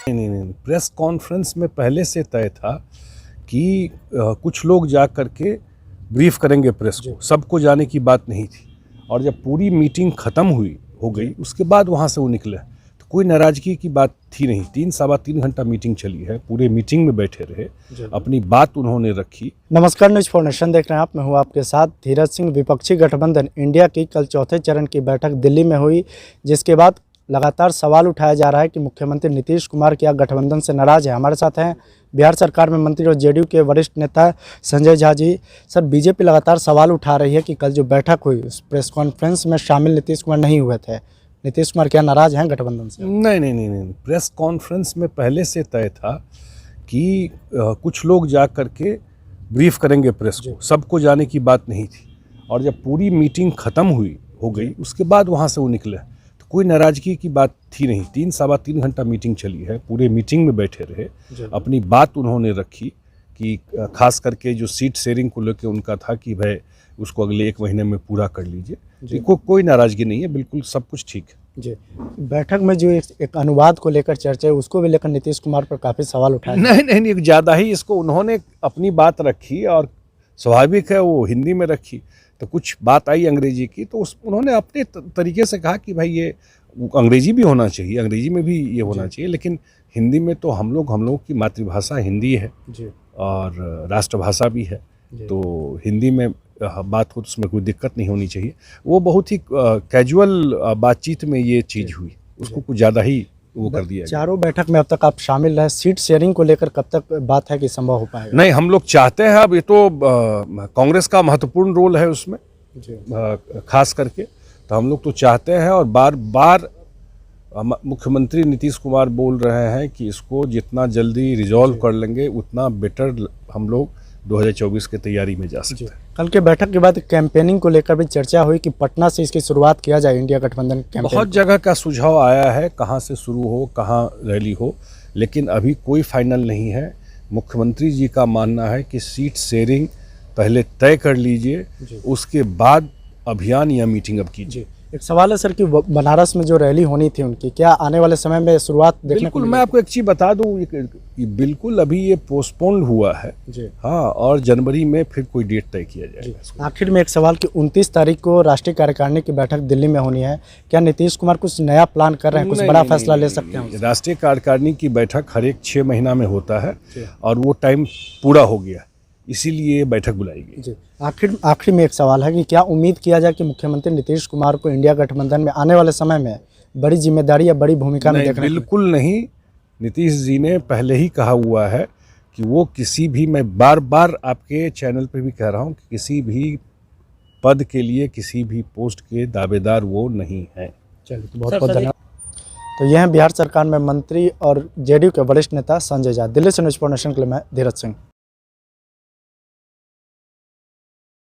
नहीं, press conference में पहले से तय था कि कुछ लोग जा करके ब्रीफ करेंगे प्रेस को, सबको जाने की बात नहीं थी। और जब पूरी मीटिंग ख़त्म हो गई उसके बाद वहाँ से वो निकले, तो कोई नाराज़गी की बात थी नहीं। सवा तीन घंटा मीटिंग चली है, पूरे मीटिंग में बैठे रहे, अपनी बात उन्होंने रखी। नमस्कार, न्यूज़ फॉर नेशन देख रहे हैं आप। मैं हूँ आपके साथ धीरज सिंह। विपक्षी गठबंधन इंडिया की कल चौथे चरण की बैठक दिल्ली में हुई, जिसके बाद लगातार सवाल उठाया जा रहा है कि मुख्यमंत्री नीतीश कुमार क्या गठबंधन से नाराज है। हमारे साथ हैं बिहार सरकार में मंत्री और जेडीयू के वरिष्ठ नेता संजय झा जी। सर, बीजेपी लगातार सवाल उठा रही है कि कल जो बैठक हुई उस प्रेस कॉन्फ्रेंस में शामिल नीतीश कुमार नहीं हुए थे। नीतीश कुमार क्या नाराज हैं गठबंधन से? नहीं, प्रेस कॉन्फ्रेंस में पहले से तय था कि कुछ लोग जा करके ब्रीफ करेंगे प्रेस को, सबको जाने की बात नहीं थी। और जब पूरी मीटिंग ख़त्म हो गई उसके बाद वहाँ से वो निकले, तो कोई नाराज़गी की बात थी नहीं। सवा तीन घंटा मीटिंग चली है, पूरे मीटिंग में बैठे रहे, अपनी बात उन्होंने रखी कि खास करके जो सीट शेयरिंग को लेकर उनका था कि भाई उसको अगले 1 महीने में पूरा कर लीजिए। कोई नाराज़गी नहीं है, बिल्कुल सब कुछ ठीक है जी। बैठक में जो एक अनुवाद को लेकर चर्चा है, उसको भी लेकर नीतीश कुमार पर काफ़ी सवाल उठाए। नहीं, ज़्यादा ही इसको उन्होंने अपनी बात रखी और स्वाभाविक है वो हिंदी में रखी, तो कुछ बात आई अंग्रेजी की, तो उन्होंने अपने तरीके से कहा कि भाई ये अंग्रेजी भी होना चाहिए, अंग्रेजी में भी ये होना चाहिए, लेकिन हिंदी में तो हम लोग की मातृभाषा हिंदी है और राष्ट्रभाषा भी है, तो हिंदी में बात हो तो उसमें कोई दिक्कत नहीं होनी चाहिए। वो बहुत ही कैजुअल बातचीत में ये चीज़ हुई, उसको कुछ ज़्यादा ही वो कर दिया। चारों बैठक में अब तक आप शामिल रहे, सीट शेयरिंग को लेकर कब तक बात है कि संभव हो पाएगा? नहीं, हम लोग चाहते हैं, अब ये तो कांग्रेस का महत्वपूर्ण रोल है उसमें खास करके, तो हम लोग तो चाहते हैं और बार बार मुख्यमंत्री नीतीश कुमार बोल रहे हैं कि इसको जितना जल्दी रिजॉल्व कर लेंगे उतना बेटर हम लोग 2024 की तैयारी में जा सकते हैं। कल के बैठक के बाद कैंपेनिंग को लेकर भी चर्चा हुई कि पटना से इसकी शुरुआत किया जाए, इंडिया गठबंधन कैंपेन। बहुत जगह का सुझाव आया है, कहाँ से शुरू हो, कहाँ रैली हो, लेकिन अभी कोई फाइनल नहीं है। मुख्यमंत्री जी का मानना है कि सीट शेयरिंग पहले तय कर लीजिए, उसके बाद अभियान या मीटिंग अब कीजिए। एक सवाल है सर कि बनारस में जो रैली होनी थी उनकी, क्या आने वाले समय में शुरुआत देखने को? मैं आपको एक चीज़ बता दूं, बिल्कुल अभी ये पोस्टपोन्ड हुआ है जी। हाँ, और जनवरी में फिर कोई डेट तय किया जाएगा। आखिर में एक सवाल कि 29 तारीख को राष्ट्रीय कार्यकारिणी की बैठक दिल्ली में होनी है, क्या नीतीश कुमार कुछ नया प्लान कर रहे हैं, कुछ बड़ा फैसला ले सकते हैं? राष्ट्रीय कार्यकारिणी की बैठक हर एक 6 महीना में होता है और वो टाइम पूरा हो गया, इसीलिए बैठक बुलाई गई जी। आखिर में एक सवाल है कि क्या उम्मीद किया जाए कि मुख्यमंत्री नीतीश कुमार को इंडिया गठबंधन में आने वाले समय में बड़ी जिम्मेदारी या बड़ी भूमिका में देखना? बिल्कुल नहीं। नीतीश जी ने पहले ही कहा हुआ है कि वो किसी भी, मैं बार बार आपके चैनल पे भी कह रहा हूँ कि किसी भी पद के लिए, किसी भी पोस्ट के दावेदार वो नहीं है। चलिए, बहुत बहुत धन्यवाद। तो यह है बिहार सरकार में मंत्री और जेडीयू के वरिष्ठ नेता संजय झा। दिल्ली से न्यूज़ फॉर नेशन के लिए मैं धीरज सिंह।